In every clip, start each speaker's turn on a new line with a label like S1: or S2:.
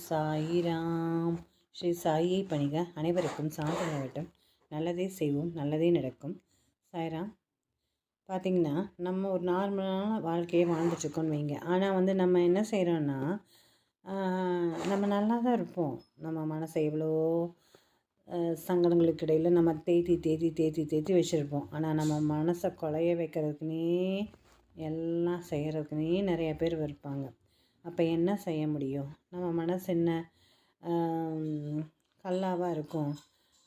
S1: சாயிராம். ஸ்ரீ சாயியை பணிக. அனைவருக்கும் சாந்தமாகட்டும். நல்லதே செய்வோம், நல்லதே நடக்கும். சாயிராம். பார்த்திங்கன்னா, நம்ம ஒரு நார்மலான வாழ்க்கையை வாழ்ந்துட்டுருக்கோன்னு வைங்க. ஆனால் நம்ம என்ன செய்கிறோன்னா, நம்ம நல்லா தான் இருப்போம். நம்ம மனசை எவ்வளோ சங்கடங்களுக்கு இடையில் நம்ம தேத்தி வச்சுருப்போம். ஆனால் நம்ம மனசை குலைய வைக்கிறதுக்குனே எல்லாம் செய்கிறதுக்குனே நிறைய பேர் இருப்பாங்க. அப்போ என்ன செய்ய முடியும்? நம்ம மனசு என்ன கல்லாவாக இருக்கும்,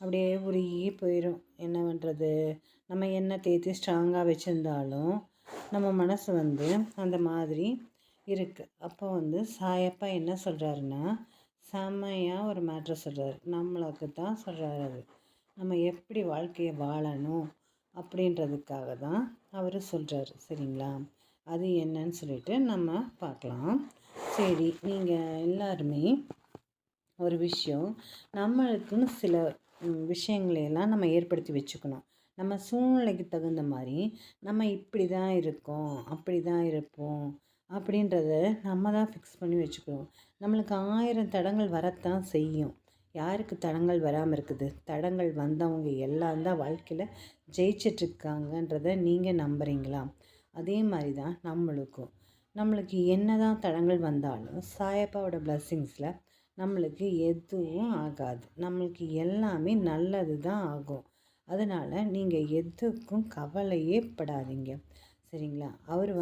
S1: அப்படியே உருகி போயிடும். என்ன பண்ணுறது? நம்ம என்ன தேத்தி ஸ்ட்ராங்காக வச்சுருந்தாலும் நம்ம மனசு அந்த மாதிரி இருக்குது. அப்போ சாயப்பா என்ன சொல்கிறாருன்னா, செம்மையாக ஒரு மேட்ரு சொல்கிறாரு. நம்மளுக்கு தான் சொல்கிறாரு. அது நம்ம எப்படி வாழ்க்கையை வாழணும் அப்படின்றதுக்காக தான் அவர் சொல்கிறாரு. சரிங்களா? அது என்னன்னு சொல்லிட்டு நம்ம பார்க்கலாம். சரி, நீங்கள் எல்லாருமே ஒரு விஷயம், நம்மளுக்குன்னு சில விஷயங்களையெல்லாம் நம்ம ஏற்படுத்தி வச்சுக்கணும். நம்ம சூழ்நிலைக்கு தகுந்த மாதிரி நம்ம இப்படி தான் இருக்கோம், அப்படி தான் இருப்போம் அப்படின்றத நம்ம தான் ஃபிக்ஸ் பண்ணி வச்சுக்கணும். நம்மளுக்கு 1000 தடங்கள் வரத்தான் செய்யும். யாருக்கு தடங்கள் வராமல் இருக்குது? தடங்கள் வந்தவங்க எல்லாம் தான் வாழ்க்கையில் ஜெயிச்சிட்ருக்காங்கன்றதை நீங்கள் நம்புகிறீங்களா? அதே மாதிரி தான் நம்மளுக்கு என்ன தான் தடங்கள் வந்தாலும் சாயப்பாவோட பிளஸ்ஸிங்ஸில் நம்மளுக்கு எதுவும் ஆகாது. நம்மளுக்கு எல்லாமே நல்லது தான் ஆகும். அதனால் நீங்கள் எதுக்கும் கவலையே படாதீங்க. சரிங்களா? அவர்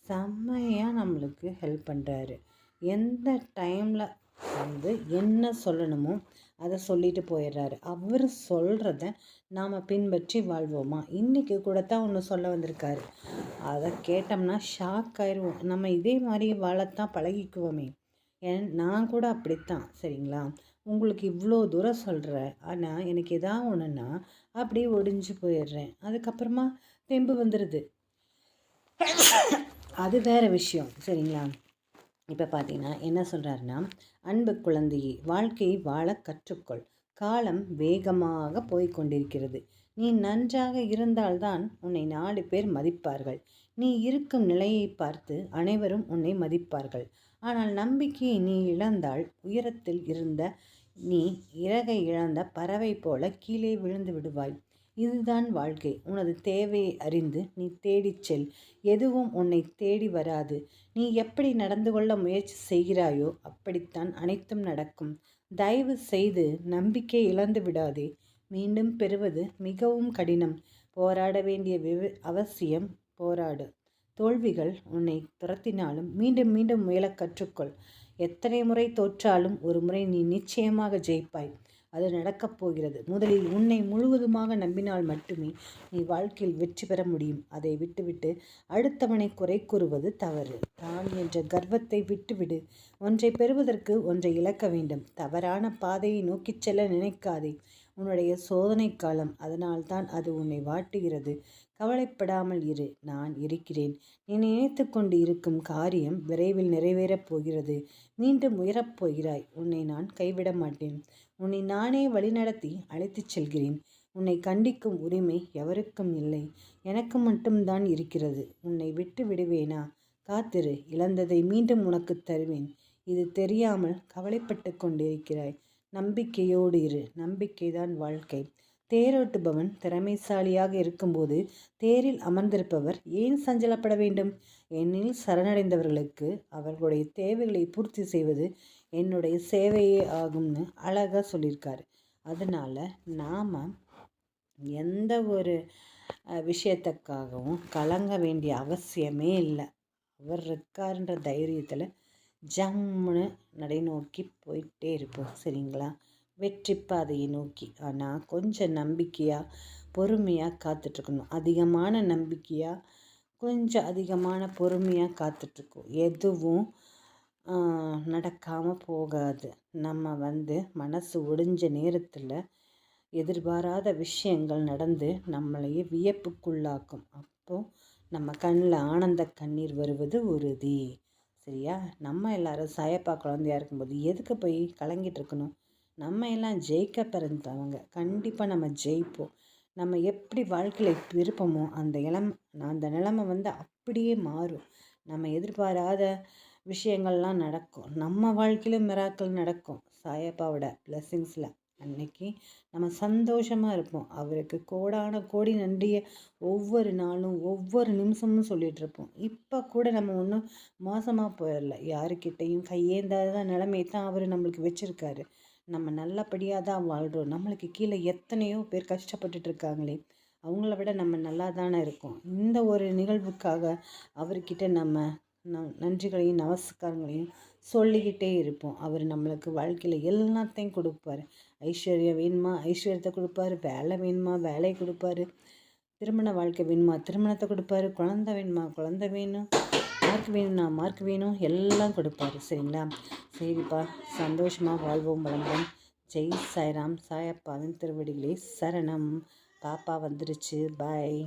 S1: செம்மையாக நம்மளுக்கு ஹெல்ப் பண்ணுறாரு. எந்த டைமில் என்ன சொல்லணுமோ அதை சொல்லிட்டு போயிடுறாரு. அவர் சொல்கிறத நாம் பின்பற்றி வாழ்வோமா? இன்றைக்கி கூட தான் ஒன்று சொல்ல வந்திருக்காரு. அதை கேட்டோம்னா ஷாக் ஆயிடுவோம். நம்ம இதே மாதிரி வாழத்தான் பழகிக்குவோமே. நான் கூட அப்படித்தான். சரிங்களா? உங்களுக்கு இவ்வளோ தூரம் சொல்கிறேன், ஆனால் எனக்கு எதாவது ஒன்றுன்னா அப்படியே ஒடிஞ்சு போயிடுறேன். அதுக்கப்புறமா தெம்பு வந்துடுது. அது வேறு விஷயம். சரிங்களா? இப்போ பார்த்தீங்கன்னா என்ன சொல்கிறாருன்னா, அன்பு குழந்தையே, வாழ்க்கையை வாழ கற்றுக்கொள். காலம் வேகமாக போய்கொண்டிருக்கிறது. நீ நன்றாக இருந்தால்தான் உன்னை 4 பேர் மதிப்பார்கள். நீ இருக்கும் நிலையை பார்த்து அனைவரும் உன்னை மதிப்பார்கள். ஆனால் நம்பிக்கையை நீ இழந்தால் உயரத்தில் இருந்த நீ இறகை இழந்த பறவை போல கீழே விழுந்து விடுவாய். இதுதான் வாழ்க்கை. உனது தேவையை அறிந்து நீ தேடிச் செல். எதுவும் உன்னை தேடி வராது. நீ எப்படி நடந்து கொள்ள முயற்சி செய்கிறாயோ அப்படித்தான் அனைத்தும் நடக்கும். தயவு செய்து நம்பிக்கை இழந்து விடாதே. மீண்டும் பெறுவது மிகவும் கடினம். போராட வேண்டிய அவசியம் போராடு. தோல்விகள் உன்னை துரத்தினாலும் மீண்டும் மீண்டும் முயல கற்றுக்கொள். எத்தனை முறை தோற்றாலும் ஒரு முறை நீ நிச்சயமாக ஜெயிப்பாய். அது நடக்கப் போகிறது. முதலில் உன்னை முழுவதுமாக நம்பினால் மட்டுமே நீ வாழ்க்கையில் வெற்றி பெற முடியும். அதை விட்டுவிட்டு அடுத்தவனை குறை கூறுவது தவறு. தான் என்ற கர்வத்தை விட்டுவிடு. ஒன்றை பெறுவதற்கு ஒன்றை இழக்க வேண்டும். தவறான பாதையை நோக்கிச் செல்ல நினைக்காதே. உன்னுடைய சோதனை காலம், அதனால்தான் அது உன்னை வாட்டுகிறது. கவலைப்படாமல் இரு, நான் இருக்கிறேன். நீ நினைத்து கொண்டு இருக்கும் காரியம் விரைவில் நிறைவேறப் போகிறது. மீண்டும் உயரப் போகிறாய். உன்னை நான் கைவிட மாட்டேன். உன்னை நானே வழிநடத்தி அழைத்துச் செல்கிறேன். உன்னை கண்டிக்கும் உரிமை எவருக்கும் இல்லை, எனக்கு மட்டும்தான் இருக்கிறது. உன்னை விட்டு விடுவேனா? காத்திரு, இழந்ததை மீண்டும் உனக்கு தருவேன். இது தெரியாமல் கவலைப்பட்டு கொண்டிருக்கிறாய். நம்பிக்கையோடு இரு. நம்பிக்கைதான் வாழ்க்கை. தேரோட்டுபவன் திறமைசாலியாக இருக்கும்போது தேரில் அமர்ந்திருப்பவர் ஏன் சஞ்சலப்பட வேண்டும்? என்னில் சரணடைந்தவர்களுக்கு அவர்களுடைய தேவைகளை பூர்த்தி செய்வது என்னுடைய சேவையே ஆகும்னு அழகாக சொல்லியிருக்காரு. அதனால் நாம் எந்த ஒரு விஷயத்துக்காகவும் கலங்க வேண்டிய அவசியமே இல்லை. அவர் இருக்காருன்ற தைரியத்தில் ஜம்முன்னு நடைநோக்கி போயிட்டே இருப்போம். சரிங்களா? வெற்றி பாதையை நோக்கி. ஆனால் கொஞ்சம் நம்பிக்கையாக பொறுமையாக காத்துட்ருக்கணும். அதிகமான நம்பிக்கையாக கொஞ்சம் அதிகமான பொறுமையாக காத்துட்ருக்கோம். எதுவும் நடக்காமல் போகாது. நம்ம மனசு ஒடிஞ்ச நேரத்தில் எதிர்பாராத விஷயங்கள் நடந்து நம்மளையே வியப்புக்குள்ளாக்கும். அப்போது நம்ம கண்ணில் ஆனந்த கண்ணீர் வருவது உறுதி. சரியா? நம்ம எல்லாரும் சாயப்பா குழந்தையாக இருக்கும்போது எதுக்கு போய் கலங்கிட்டு இருக்கணும்? நம்ம எல்லாம் ஜெயிக்க பிறந்தவங்க. கண்டிப்பாக நம்ம ஜெயிப்போம். நம்ம எப்படி வாழ்க்கையில் விருப்பமோ அந்த நிலைமை அப்படியே மாறும். நம்ம எதிர்பாராத விஷயங்கள்லாம் நடக்கும். நம்ம வாழ்க்கையிலும் மிராக்கள் நடக்கும் சாயப்பாவோட பிளெஸ்ஸிங்ஸில். அன்னைக்கு நம்ம சந்தோஷமாக இருப்போம். அவருக்கு கோடான கோடி நன்றியை ஒவ்வொரு நாளும் ஒவ்வொரு நிமிஷமும் சொல்லிகிட்டு இருப்போம். இப்போ கூட நம்ம ஒன்றும் மோசமாக போயிடல. யாருக்கிட்டையும் கையேந்தாத நிலைமை தான் அவர் நம்மளுக்கு வச்சுருக்காரு. நம்ம நல்லபடியாக தான் வாழ்கிறோம். நம்மளுக்கு கீழே எத்தனையோ பேர் கஷ்டப்பட்டுட்டு இருக்காங்களே, அவங்கள விட நம்ம நல்லா தானே இருக்கோம். இந்த ஒரு நிகழ்வுக்காக அவர்கிட்ட நம்ம நன்றிகளையும் நமஸ்காரங்களையும் சொல்லிக்கிட்டே இருப்போம். அவர் நம்மளுக்கு வாழ்க்கையில் எல்லாத்தையும் கொடுப்பாரு. ஐஸ்வர்யம் வேணுமா ஐஸ்வர்யத்தை கொடுப்பாரு, வேலை வேணுமா வேலையை கொடுப்பாரு, திருமண வாழ்க்கை வேணுமா திருமணத்தை கொடுப்பாரு, குழந்தை வேணுமா குழந்தை வேணும், மார்க் வேணும்னா மார்க் வேணும், எல்லாம் கொடுப்பாரு. சரிங்களா? சரிப்பா, சந்தோஷமாக வாழ்வோம் வளம்பும். ஜெய் சாய்ராம். சாயப்பாவின் திருவடிகளே சரணம். பாப்பா வந்துருச்சு. பாய்.